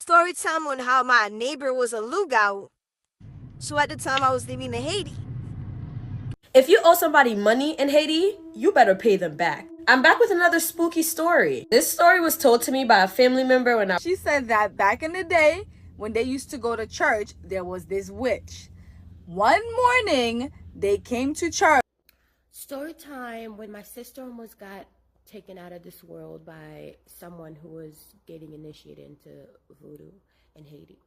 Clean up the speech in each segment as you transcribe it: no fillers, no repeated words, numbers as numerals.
Story time on how my neighbor was a lookout. So at the time I was living in Haiti. If you owe somebody money in Haiti, you better pay them back. I'm back with another spooky story. This story was told to me by a family member when She said that back in the day, when they used to go to church, there was this witch. One morning, they came to church. Story time when my sister almost got taken out of this world by someone who was getting initiated into voodoo in Haiti.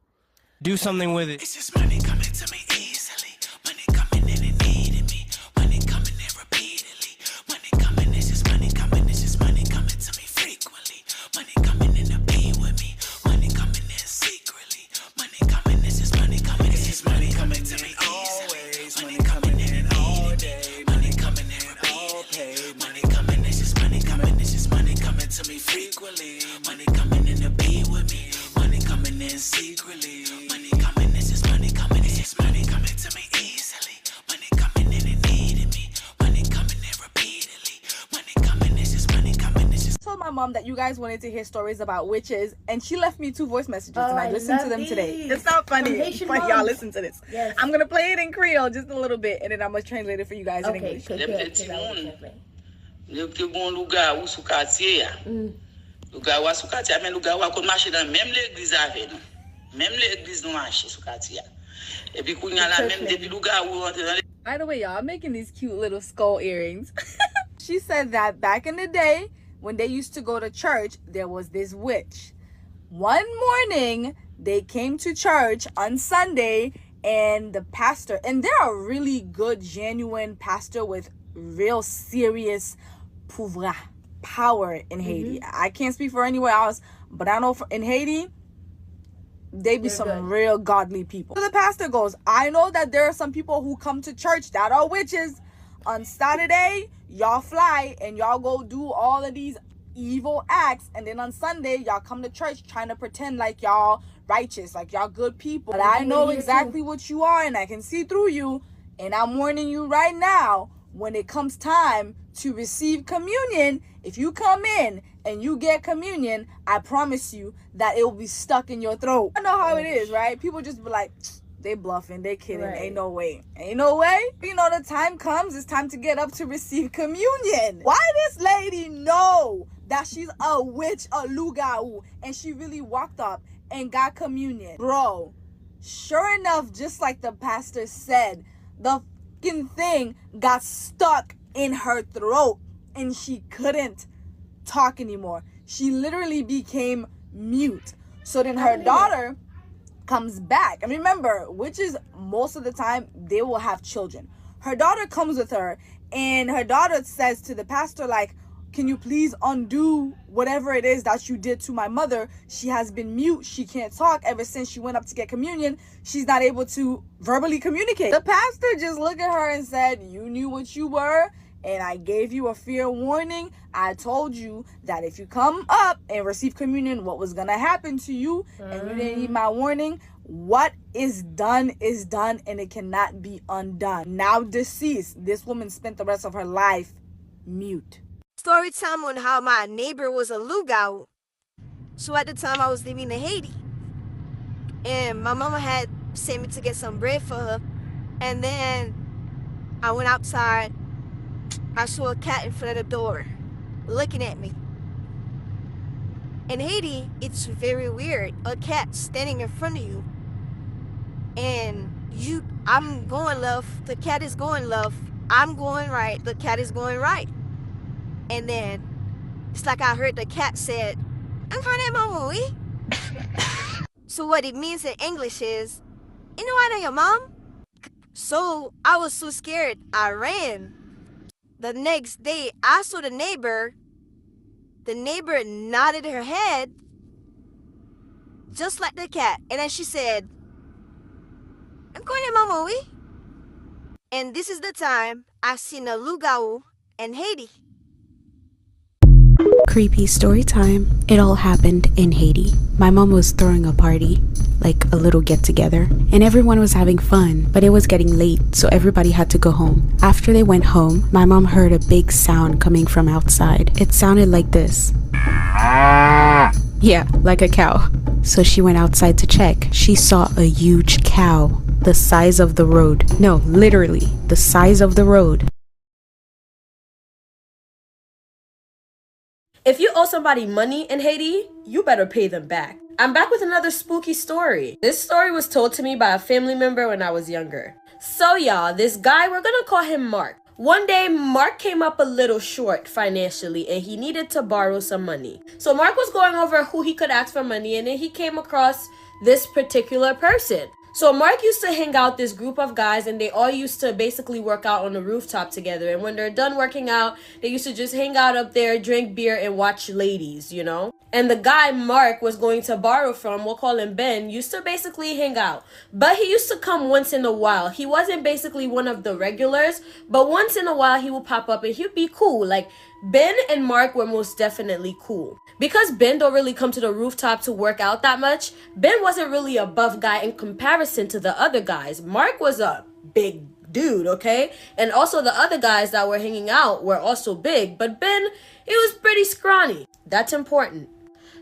Do something with it. It's just money coming to me easily. Money coming in and needing me. Money coming in repeatedly. Money coming, it's just money coming. It's just money coming to me frequently. Money coming in to be with me. Money coming in secretly. Money coming, it's just money coming. It's just money coming to me easily. Money coming in and all day. Money coming in repeatedly. Money coming, it's just money coming. It's just money coming to me frequently. Money coming in to be with me. Money coming in secretly. Money coming, it's just money coming. It's just money coming to me easily. Money coming in and needing me. Money coming in repeatedly. Money coming, it's just money coming. It's just. I told my mom that you guys wanted to hear stories about witches, and she left me 2 voice messages, and I listened to them today. It's not funny, but y'all listen to this. Yes. I'm gonna play it in Creole just a little bit, and then I'm gonna translate it for you guys in English. Te bon lugar ou sou quartier ya. Lugar ou sou quartier, mais lugar ou kon marcher dans même l'église avec nous. Même l'église nous marcher sou quartier. Et puis kounya la même depuis lugar ou rentre dans. By the way, y'all, I'm making these cute little skull earrings. She said that back in the day, when they used to go to church, there was this witch. One morning, they came to church on Sunday, and the pastor, and they're a really good, genuine pastor with real serious power in Haiti. I can't speak for anywhere else, but I know in Haiti, they be some good, real godly people. So the pastor goes, I know that there are some people who come to church that are witches. On Saturday, y'all fly and y'all go do all of these evil acts, and then on Sunday, y'all come to church trying to pretend like y'all righteous, like y'all good people. But I know exactly what you are, and I can see through you, and I'm warning you right now, when it comes time to receive communion, if you come in and you get communion, I promise you that it will be stuck in your throat. I know how it is, right? People just be like, they bluffing, they kidding, right. Ain't no way. You know, the time comes, it's time to get up to receive communion. Why this lady know that she's a witch, a lugau, and she really walked up and got communion? Bro, sure enough, just like the pastor said, the thing got stuck in her throat and she couldn't talk anymore. She literally became mute. So then her daughter comes back, and remember, witches most of the time they will have children. Her daughter comes with her, and her daughter says to the pastor, like, can you please undo whatever it is that you did to my mother? She has been mute. She can't talk ever since she went up to get communion. She's not able to verbally communicate. The pastor just looked at her and said, you knew what you were, and I gave you a fair warning. I told you that if you come up and receive communion, what was going to happen to you, and you didn't heed my warning. What is done, and it cannot be undone. Now deceased, this woman spent the rest of her life mute. Story time on how my neighbor was a lookout. So at the time I was living in Haiti, and my mama had sent me to get some bread for her, and then I went outside. I saw a cat in front of the door looking at me. In Haiti, it's very weird. A cat standing in front of you, and I'm going left, the cat is going left, I'm going right, the cat is going right. And then it's like I heard the cat said, I'm trying to mama, we. So what it means in English is, you know I know your mom? So I was so scared, I ran. The next day, I saw the neighbor nodded her head, just like the cat. And then she said, I'm going to mama, we. And this is the time I seen a lugau in Haiti. Creepy story time. It all happened in Haiti. My mom was throwing a party, like a little get together, and everyone was having fun, but it was getting late, so everybody had to go home. After they went home, my mom heard a big sound coming from outside. It sounded like this. Yeah, like a cow. So she went outside to check. She saw a huge cow, the size of the road. No, literally, the size of the road. If you owe somebody money in Haiti, you better pay them back. I'm back with another spooky story. This story was told to me by a family member when I was younger. So y'all, this guy, we're gonna call him Mark. One day, Mark came up a little short financially and he needed to borrow some money. So Mark was going over who he could ask for money, and then he came across this particular person. So Mark used to hang out this group of guys, and they all used to basically work out on the rooftop together. And when they're done working out, they used to just hang out up there, drink beer, and watch ladies, you know? And the guy Mark was going to borrow from, we'll call him Ben, used to basically hang out. But he used to come once in a while. He wasn't basically one of the regulars, but once in a while he would pop up and he'd be cool. Like, Ben and Mark were most definitely cool. Because Ben don't really come to the rooftop to work out that much, Ben wasn't really a buff guy in comparison to the other guys. Mark was a big dude, okay? And also the other guys that were hanging out were also big, but Ben, he was pretty scrawny. That's important.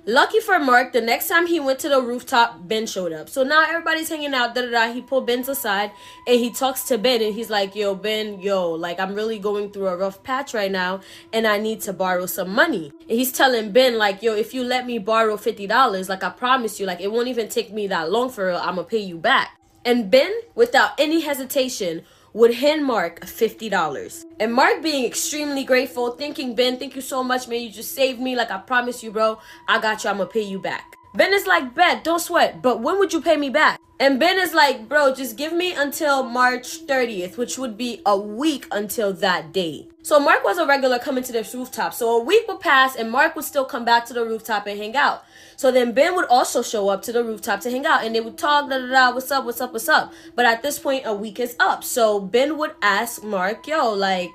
Lucky for Mark, the next time he went to the rooftop, Ben showed up. So now everybody's hanging out, He pulled Ben's aside and he talks to Ben and he's like, yo, Ben, like, I'm really going through a rough patch right now and I need to borrow some money. And he's telling Ben, like, yo, if you let me borrow $50, like, I promise you, like, it won't even take me that long for real. I'm gonna pay you back. And Ben, without any hesitation, would hand Mark $50. And Mark, being extremely grateful, thanking Ben, thank you so much, man, you just saved me, like, I promise you, bro, I got you, I'm gonna pay you back. Ben is like, bet, don't sweat, but when would you pay me back? And Ben is like, bro, just give me until March 30th, which would be a week until that day. So Mark was a regular coming to this rooftop. So a week would pass and Mark would still come back to the rooftop and hang out. So then Ben would also show up to the rooftop to hang out and they would talk, what's up, what's up, what's up. But at this point, a week is up. So Ben would ask Mark, yo, like,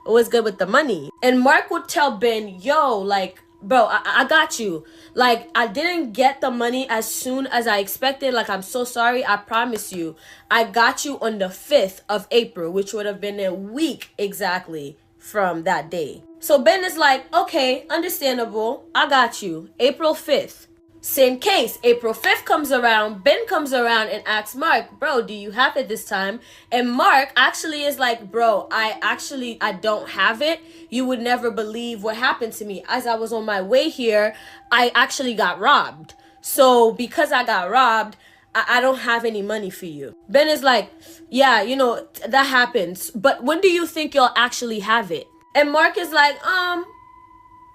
what's good with the money? And Mark would tell Ben, yo, like, bro, I got you. Like, I didn't get the money as soon as I expected. Like, I'm so sorry. I promise you. I got you on the 5th of April, which would have been a week exactly from that day. So Ben is like, okay, understandable. I got you. April 5th. Same case. April 5th comes around. Ben comes around and asks Mark, bro, do you have it this time? And Mark actually is like, bro, I don't have it. You would never believe what happened to me. As I was on my way here, I actually got robbed. So because I got robbed, I don't have any money for you. Ben is like, yeah, you know, that happens. But when do you think you'll actually have it? And Mark is like,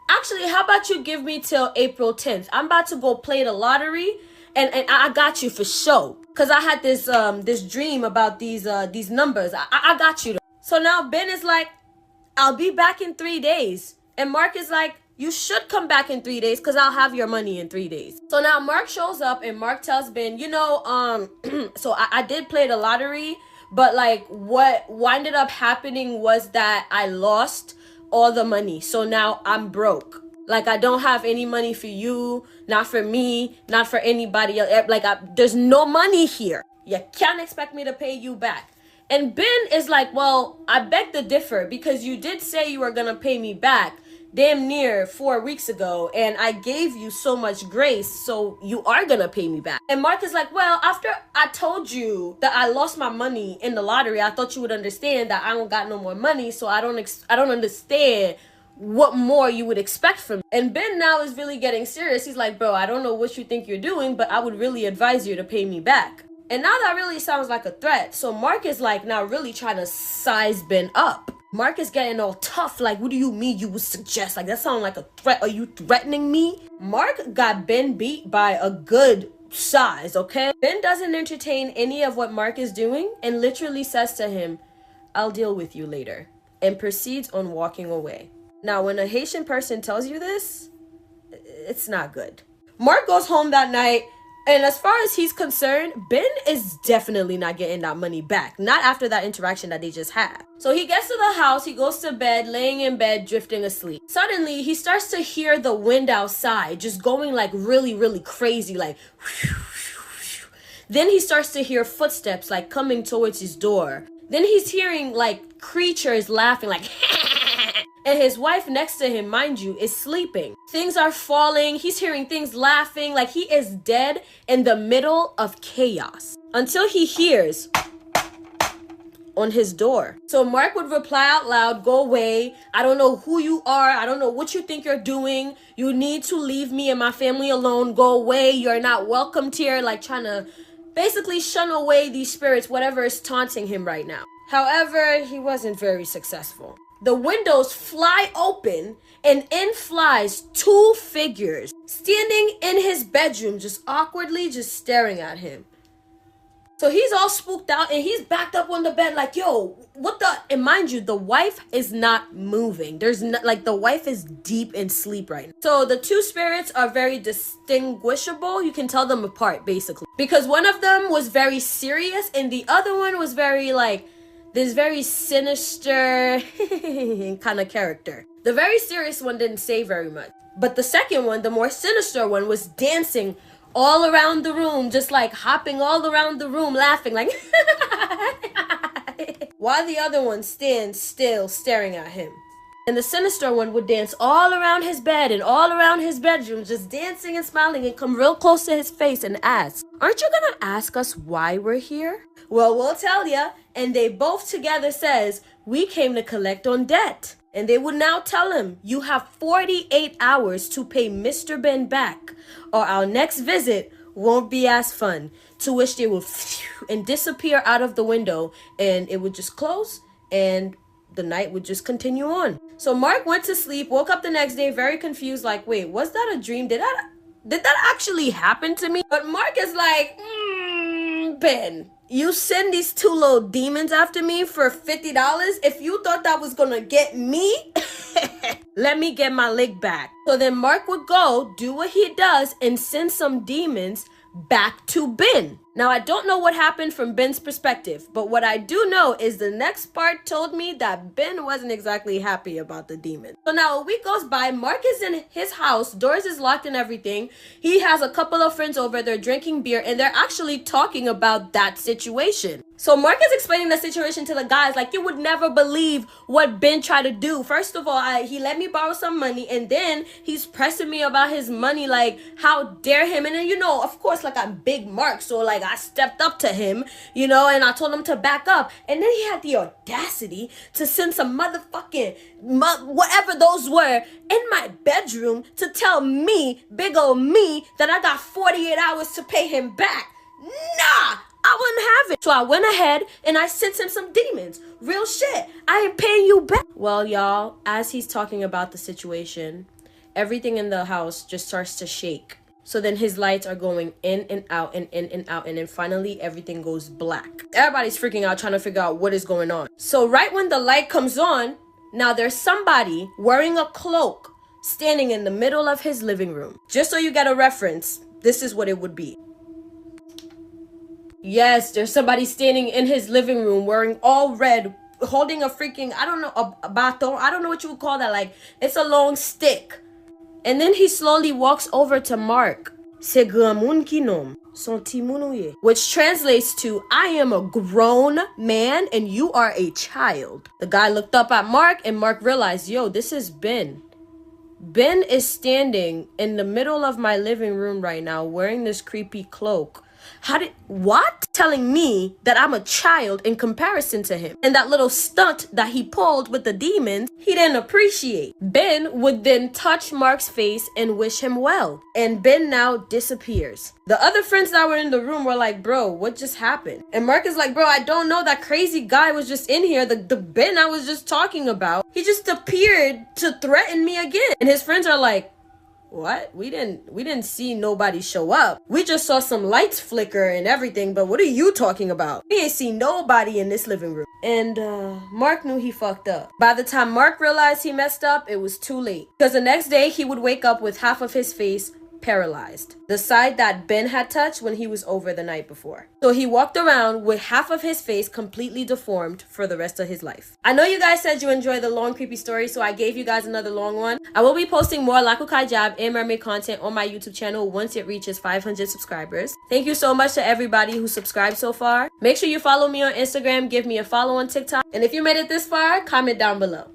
actually, how about you give me till April 10th? I'm about to go play the lottery and I got you for sure. Cause I had this dream about these numbers. I got you. So now Ben is like, I'll be back in 3 days. And Mark is like, you should come back in 3 days because I'll have your money in 3 days. So now Mark shows up and Mark tells Ben, you know, so I did play the lottery, but like what ended up happening was that I lost all the money. So now I'm broke. Like, I don't have any money for you, not for me, not for anybody else. Like, there's no money here. You can't expect me to pay you back. And Ben is like, well, I beg to differ because you did say you were going to pay me back damn near 4 weeks ago. And I gave you so much grace. So you are going to pay me back. And Mark is like, well, after I told you that I lost my money in the lottery, I thought you would understand that I don't got no more money. So I don't understand what more you would expect from me. And Ben now is really getting serious. He's like, bro, I don't know what you think you're doing, but I would really advise you to pay me back. And now that really sounds like a threat. So Mark is like now really trying to size Ben up. Mark is getting all tough. Like, what do you mean you would suggest? Like, that sounds like a threat. Are you threatening me? Mark got Ben beat by a good size, okay? Ben doesn't entertain any of what Mark is doing and literally says to him, I'll deal with you later, and proceeds on walking away. Now, when a Haitian person tells you this, it's not good. Mark goes home that night, and as far as he's concerned, Ben is definitely not getting that money back. Not after that interaction that they just had. So he gets to the house, he goes to bed, laying in bed, drifting asleep. Suddenly, he starts to hear the wind outside, just going like really, really crazy, like Then he starts to hear footsteps like coming towards his door. Then he's hearing like creatures laughing like And his wife next to him, mind you, is sleeping. Things are falling. He's hearing things laughing. Like he is dead in the middle of chaos. Until he hears on his door. So Mark would reply out loud, "Go away. I don't know who you are. I don't know what you think you're doing. You need to leave me and my family alone. Go away. You're not welcomed here." Like trying to basically shun away these spirits, whatever is taunting him right now. However, he wasn't very successful. The windows fly open and in flies 2 figures standing in his bedroom, just awkwardly just staring at him. So he's all spooked out and he's backed up on the bed like, yo, what the? And mind you, the wife is not moving. There's not, like, the wife is deep in sleep right now. So the 2 spirits are very distinguishable. You can tell them apart, basically. Because one of them was very serious and the other one was very, like, this very sinister kind of character. The very serious one didn't say very much. But the second one, the more sinister one, was dancing all around the room, just like hopping all around the room, laughing like while the other one stands still staring at him. And the sinister one would dance all around his bed and all around his bedroom, just dancing and smiling, and come real close to his face and ask, "Aren't you gonna ask us why we're here?" Well, we'll tell ya. And they both together says, "We came to collect on debt." And they would now tell him, "You have 48 hours to pay Mr. Ben back, or our next visit won't be as fun." To which they would and disappear out of the window, and it would just close, and the night would just continue on. So Mark went to sleep, woke up the next day very confused, like, wait, was that a dream? Did that actually happen to me? But Mark is like, Ben, you send these 2 little demons after me for $50? If you thought that was gonna get me, let me get my leg back. So then Mark would go do what he does and send some demons back to Ben. Now, I don't know what happened from Ben's perspective, but what I do know is the next part told me that Ben wasn't exactly happy about the demon. So now a week goes by, Mark is in his house, doors is locked and everything. He has a couple of friends over, they're drinking beer, and they're actually talking about that situation. So Mark is explaining the situation to the guys like, you would never believe what Ben tried to do. First of all, he let me borrow some money, and then he's pressing me about his money, like, how dare him? And then, you know, of course, like, I'm Big Mark, so like I stepped up to him, you know, and I told him to back up. And then he had the audacity to send some motherfucking whatever those were in my bedroom to tell me, big old me, that I got 48 hours to pay him back. Nah, I wouldn't have it. So I went ahead and I sent him some demons. Real shit. I ain't paying you back. Well, y'all, as he's talking about the situation, everything in the house just starts to shake. So then his lights are going in and out and in and out. And then finally everything goes black. Everybody's freaking out trying to figure out what is going on. So right when the light comes on, now there's somebody wearing a cloak standing in the middle of his living room. Just so you get a reference, this is what it would be. Yes, there's somebody standing in his living room wearing all red, holding a freaking, I don't know, a baton. I don't know what you would call that. Like, it's a long stick. And then he slowly walks over to Mark. Which translates to, I am a grown man and you are a child. The guy looked up at Mark and Mark realized, yo, this is Ben. Ben is standing in the middle of my living room right now wearing this creepy cloak. What? Telling me that I'm a child in comparison to him. And that little stunt that he pulled with the demons, he didn't appreciate. Ben would then touch Mark's face and wish him well. And Ben now disappears. The other friends that were in the room were like, bro, what just happened? And Mark is like, bro, I don't know. That crazy guy was just in here. The Ben I was just talking about, he just appeared to threaten me again. And his friends are like, what? We didn't see nobody show up. We just saw some lights flicker and everything, but what are you talking about? We ain't seen nobody in this living room. And Mark knew he fucked up. By the time Mark realized he messed up, it was too late. Because the next day he would wake up with half of his face paralyzed. The side that Ben had touched when he was over the night before. So he walked around with half of his face completely deformed for the rest of his life. I know you guys said you enjoyed the long creepy story, so I gave you guys another long one. I will be posting more Laku Kaijab and mermaid content on my YouTube channel once it reaches 500 subscribers. Thank you so much to everybody who subscribed so far. Make sure you follow me on Instagram, give me a follow on TikTok, and if you made it this far, comment down below.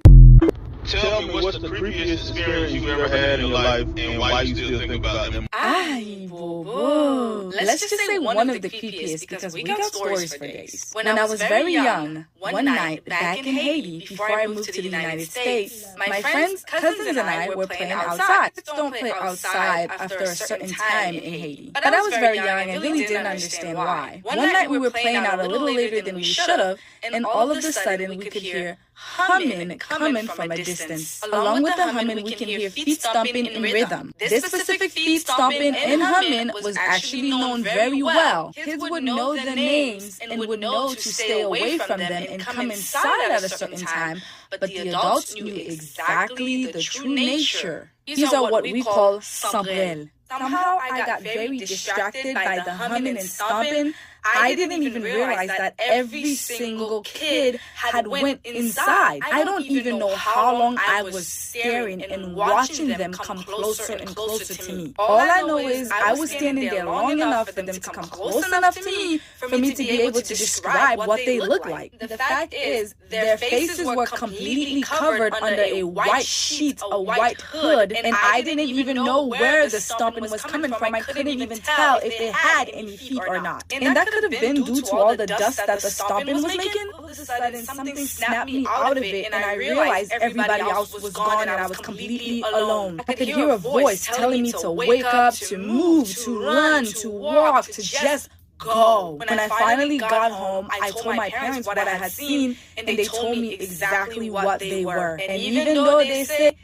Tell me what's the creepiest experience you ever had in your life and why you still think about them. Ay, bobo. Let's just say one of the creepiest because we got stories for days. When I was very young, one night back in Haiti, before I moved to the United States, my friends, cousins, and I were playing outside. Kids don't play outside after a certain time in Haiti. But I was very young and really didn't understand why. One night we were playing out a little later than we should have, and all of a sudden we could hear humming coming from a distance. Along with the humming, we can hear feet stomping in rhythm. This specific feet stomping and humming was actually known very well. Kids would know the names and would know to stay away from them and come inside at a certain time, but the adults knew exactly the true nature. These are what we call sombrel. Somehow I got very distracted by the humming and stomping. I didn't even realize that every single kid had went inside. I don't even know how long I was staring and watching them come closer and closer to me. All I know is I was standing there long enough for them to come close enough to me for me to be able to describe what they look like. The fact is, their faces were completely covered under a white sheet, a white hood, and I didn't even know where the stomping was coming from. I couldn't even tell if they had any feet or not. And that could have been due to all the dust that the stomping was making. All of a sudden, something snapped me out of it, and I realized everybody else was gone and I was completely alone. I could hear a voice telling me to wake up, to move, to run, to walk, to just go. When I finally got home, I told my parents what I had seen, and they told me exactly what they were. And even though they say,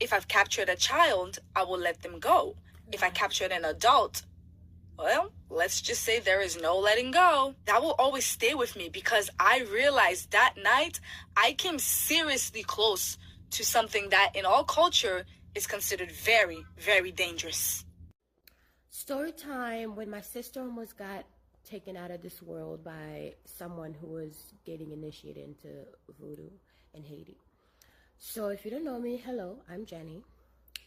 if I've captured a child, I will let them go. If I captured an adult, well, let's just say there is no letting go. That will always stay with me because I realized that night I came seriously close to something that in all culture is considered very, very dangerous. Story time when my sister almost got taken out of this world by someone who was getting initiated into voodoo in Haiti. So if you don't know me, hello, I'm Jenny.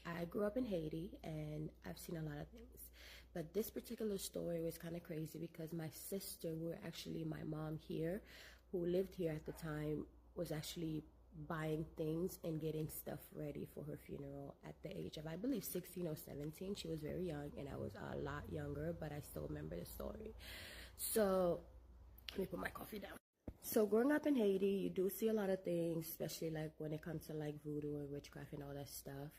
I grew up in Haiti and I've seen a lot of things. But this particular story was kind of crazy because my sister, my mom here, who lived here at the time, was actually buying things and getting stuff ready for her funeral at the age of, I believe, 16 or 17. She was very young and I was a lot younger, but I still remember the story. So let me put my coffee down. So growing up in Haiti, you do see a lot of things, especially like when it comes to like voodoo and witchcraft and all that stuff.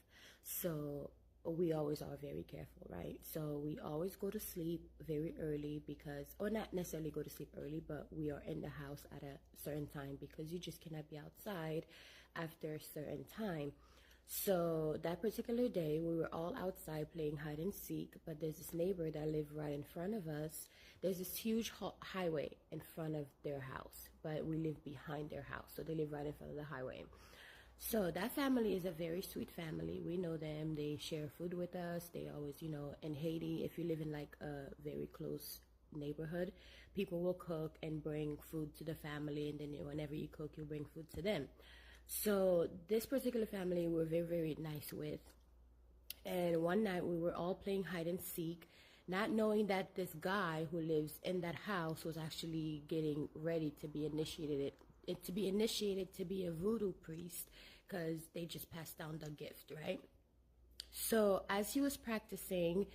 So we always are very careful, right? So we always go to sleep very early because, or not necessarily go to sleep early, but we are in the house at a certain time because you just cannot be outside after a certain time. So that particular day, we were all outside playing hide and seek, but there's this neighbor that lived right in front of us. There's this huge highway in front of their house, but we live behind their house. So they live right in front of the highway. So that family is a very sweet family. We know them. They share food with us. They always, in Haiti, if you live in like a very close neighborhood, people will cook and bring food to the family. And then whenever you cook, you bring food to them. So this particular family we're very, very nice with. And one night we were all playing hide and seek, not knowing that this guy who lives in that house was actually getting ready to be initiated to be a voodoo priest because they just passed down the gift, right? So as he was practicing,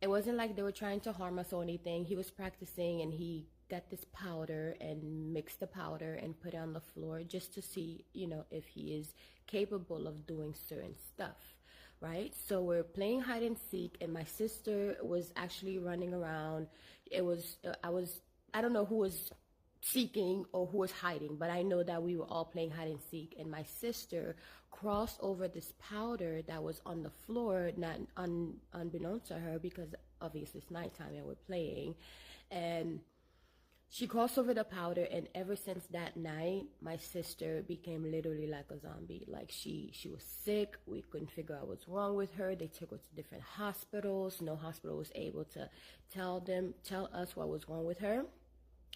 it wasn't like they were trying to harm us or anything. He was practicing and he got this powder and mixed the powder and put it on the floor just to see, if he is capable of doing certain stuff, right? So we're playing hide and seek and my sister was actually running around. I don't know who was seeking or who was hiding, but I know that we were all playing hide and seek and my sister crossed over this powder that was on the floor, not unbeknownst to her because obviously it's nighttime and we're playing, and she crossed over the powder, and ever since that night my sister became literally like a zombie. Like she was sick. We couldn't figure out what's wrong with her. They took her to different hospitals. No hospital was able to tell us what was wrong with her.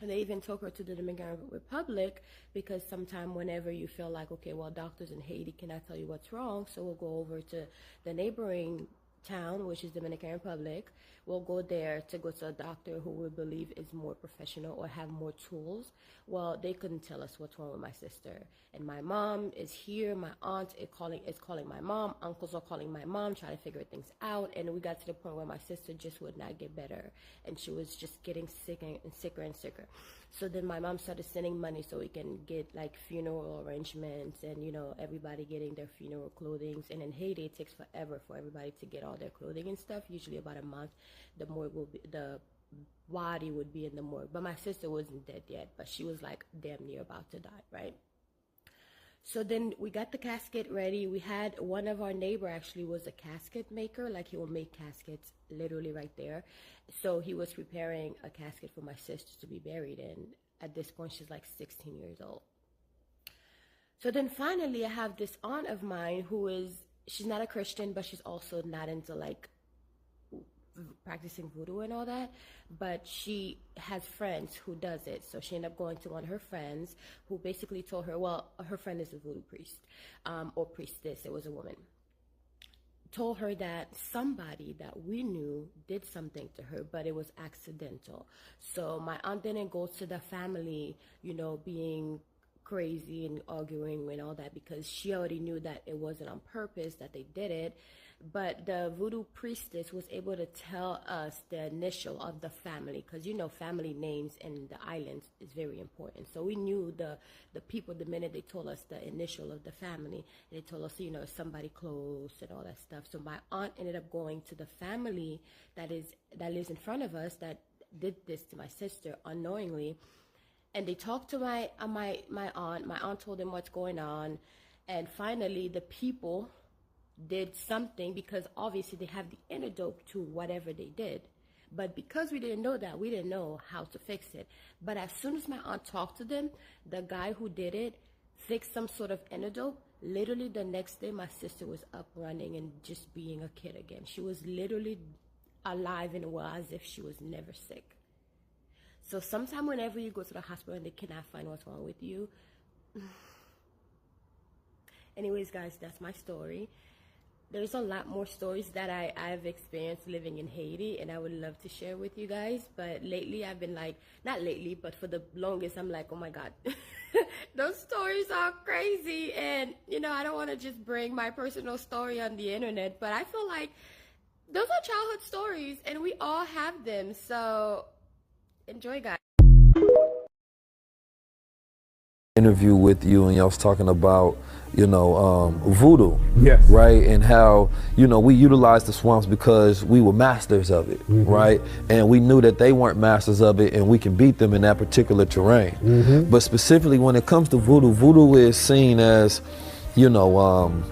And they even took her to the Dominican Republic because sometime whenever you feel like, okay, well, doctors in Haiti cannot tell you what's wrong, so we'll go over to the neighboring town, which is Dominican Republic. We'll go there to go to a doctor who we believe is more professional or have more tools. Well, they couldn't tell us what's wrong with my sister. And my mom is here. My aunt is calling my mom. Uncles are calling my mom, trying to figure things out. And we got to the point where my sister just would not get better. And she was just getting sicker and sicker and sicker. So then my mom started sending money so we can get like funeral arrangements and, you know, everybody getting their funeral clothing. And in Haiti, it takes forever for everybody to get all their clothing and stuff. Usually about a month, the body would be in the morgue. But my sister wasn't dead yet, but she was like damn near about to die, right? So then we got the casket ready. We had one of our neighbor actually was a casket maker. Like he will make caskets literally right there. So he was preparing a casket for my sister to be buried in. At this point, she's like 16 years old. So then finally I have this aunt of mine she's not a Christian, but she's also not into like practicing voodoo and all that, but she has friends who does it. So she ended up going to one of her friends who basically told her, well, her friend is a voodoo priest or priestess, it was a woman, told her that somebody that we knew did something to her, but it was accidental. So my aunt didn't go to the family, you know, being crazy and arguing and all that, because she already knew that it wasn't on purpose that they did it. But the voodoo priestess was able to tell us the initial of the family, because, you know, family names in the islands is very important. So we knew the people the minute they told us the initial of the family. They told us, you know, somebody close and all that stuff. So my aunt ended up going to the family that lives in front of us that did this to my sister unknowingly. And they talked to my aunt. My aunt told them what's going on. And finally, the people did something, because obviously they have the antidote to whatever they did. But because we didn't know that, we didn't know how to fix it. But as soon as my aunt talked to them, the guy who did it fixed some sort of antidote. Literally the next day, my sister was up running and just being a kid again. She was literally alive and well, as if she was never sick. So sometime whenever you go to the hospital and they cannot find what's wrong with you. Anyways, guys, that's my story. There's a lot more stories that I've experienced living in Haiti, and I would love to share with you guys. But lately, I've been like, not lately, but for the longest, I'm like, oh my God, those stories are crazy. And, you know, I don't want to just bring my personal story on the internet, but I feel like those are childhood stories, and we all have them. So enjoy, guys. Interview with you, and y'all was talking about, you know, voodoo, yes, right, and how, you know, we utilized the swamps because we were masters of it, right, and we knew that they weren't masters of it, and we can beat them in that particular terrain. But specifically when it comes to voodoo, voodoo is seen as, you know,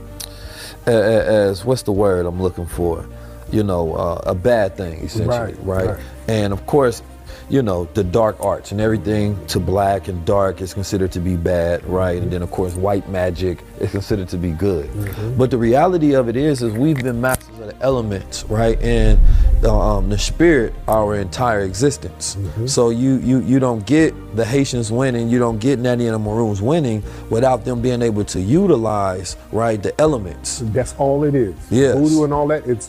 as what's the word I'm looking for, you know, a bad thing, essentially, right? And of course, you know, the dark arts and everything to black and dark is considered to be bad, right? And then of course white magic is considered to be good. But the reality of it is we've been masters of the elements, right? And the spirit our entire existence. So you don't get the Haitians winning, you don't get Natty and the Maroons winning without them being able to utilize, right, the elements. That's all it is. Yes. Voodoo and all that, it's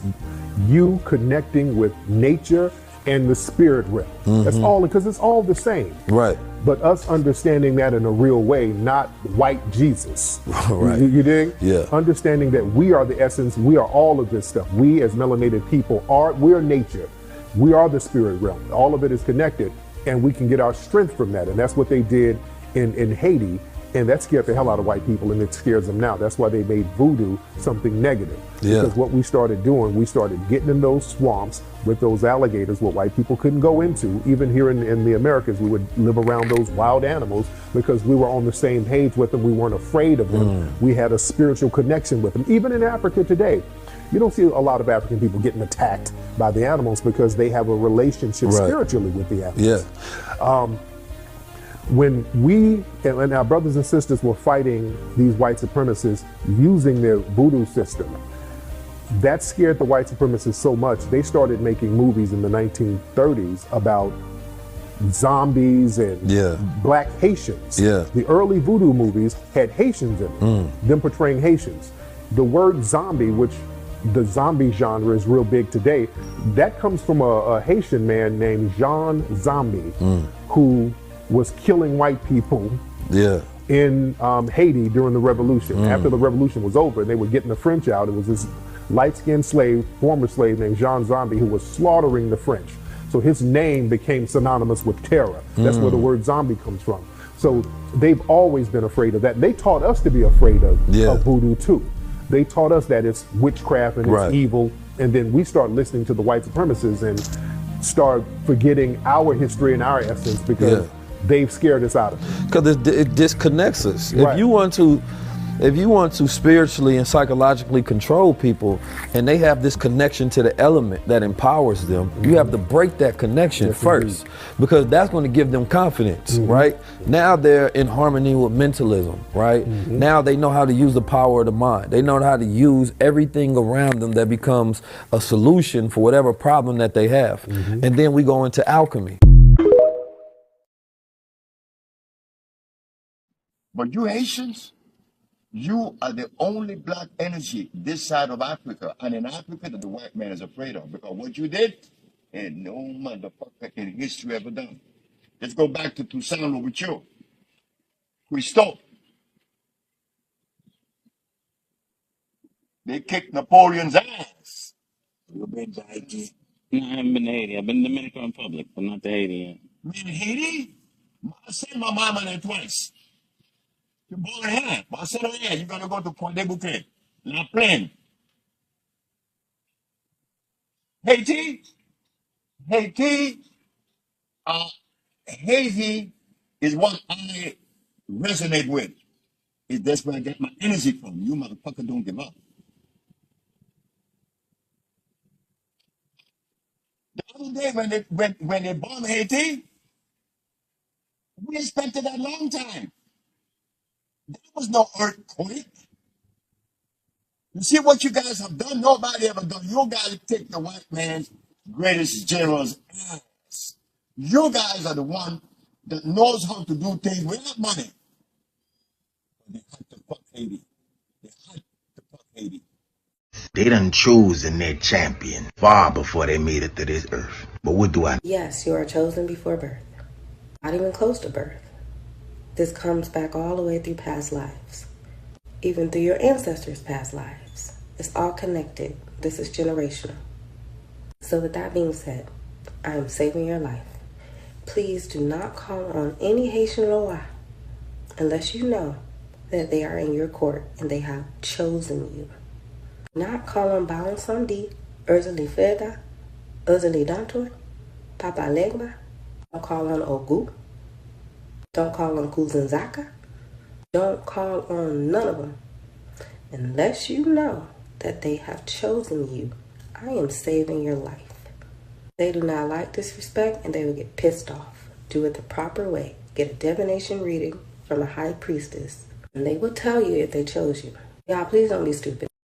you connecting with nature and the spirit realm. That's all, because it's all the same. Right. But us understanding that in a real way, not white Jesus. Right. You dig? Yeah. Understanding that we are the essence, we are all of this stuff. We as melanated people we are nature. We are the spirit realm. All of it is connected, and we can get our strength from that. And that's what they did in Haiti. And that scared the hell out of white people, and it scares them now. That's why they made voodoo something negative. Yeah. Because what we started doing, we started getting in those swamps with those alligators what white people couldn't go into. Even here in the Americas, we would live around those wild animals because we were on the same page with them. We weren't afraid of them. We had a spiritual connection with them. Even in Africa today, you don't see a lot of African people getting attacked by the animals because they have a relationship spiritually with the animals. Yeah. When we and our brothers and sisters were fighting these white supremacists using their voodoo system, that scared the white supremacists so much, they started making movies in the 1930s about zombies and black Haitians. The early voodoo movies had Haitians in them, them portraying Haitians. The word zombie, which the zombie genre is real big today, that comes from a Haitian man named Jean Zombie, who was killing white people in Haiti during the revolution. After the revolution was over, they were getting the French out. It was this light-skinned slave, former slave named Jean Zombie, who was slaughtering the French. So his name became synonymous with terror. That's where the word zombie comes from. So they've always been afraid of that. They taught us to be afraid of voodoo too. They taught us that it's witchcraft and it's evil. And then we start listening to the white supremacists and start forgetting our history and our essence because they've scared us out of it. Because it disconnects us. Right. If you want to spiritually and psychologically control people, and they have this connection to the element that empowers them, you have to break that connection first, because that's going to give them confidence, right? Now they're in harmony with mentalism, right? Now they know how to use the power of the mind. They know how to use everything around them that becomes a solution for whatever problem that they have. And then we go into alchemy. But you Haitians, you are the only black energy this side of Africa, and in Africa that the white man is afraid of, because what you did, ain't no motherfucker in history ever done. Let's go back to Toussaint Louverture. Christophe. They kicked Napoleon's ass. You've been to Haiti? No, I haven't been to Haiti. I've been to Dominican Republic, but not to Haiti yet. Man, Haiti? I sent my mama there twice. You're born here. I said, oh yeah, you gotta go to Pointe de Bouquet, La Plaine. Haiti, Haiti is what I resonate with. That's where I get my energy from. You motherfucker don't give up. The other day when they bombed Haiti, we expected a long time. There was no earthquake. You see what you guys have done? Nobody ever done. You guys take the white man's greatest general's ass. You guys are the one that knows how to do things without money. They had to fuck Haiti. They had to fuck Haiti. They done chosen their champion far before they made it to this earth. But what do I? Yes, you are chosen before birth. Not even close to birth. This comes back all the way through past lives. Even through your ancestors' past lives. It's all connected. This is generational. So with that being said, I am saving your life. Please do not call on any Haitian Loa unless you know that they are in your court and they have chosen you. Not call on Baon Sandi, Urzali Feda, Urzali Dantor, Papa Legba. Don't call on Ogu. Don't call on Kuzanzaka. Don't call on none of them unless you know that they have chosen you. I am saving your life. They do not like disrespect and they will get pissed off. Do it the proper way. Get a divination reading from a high priestess and they will tell you if they chose you. Y'all, please don't be stupid.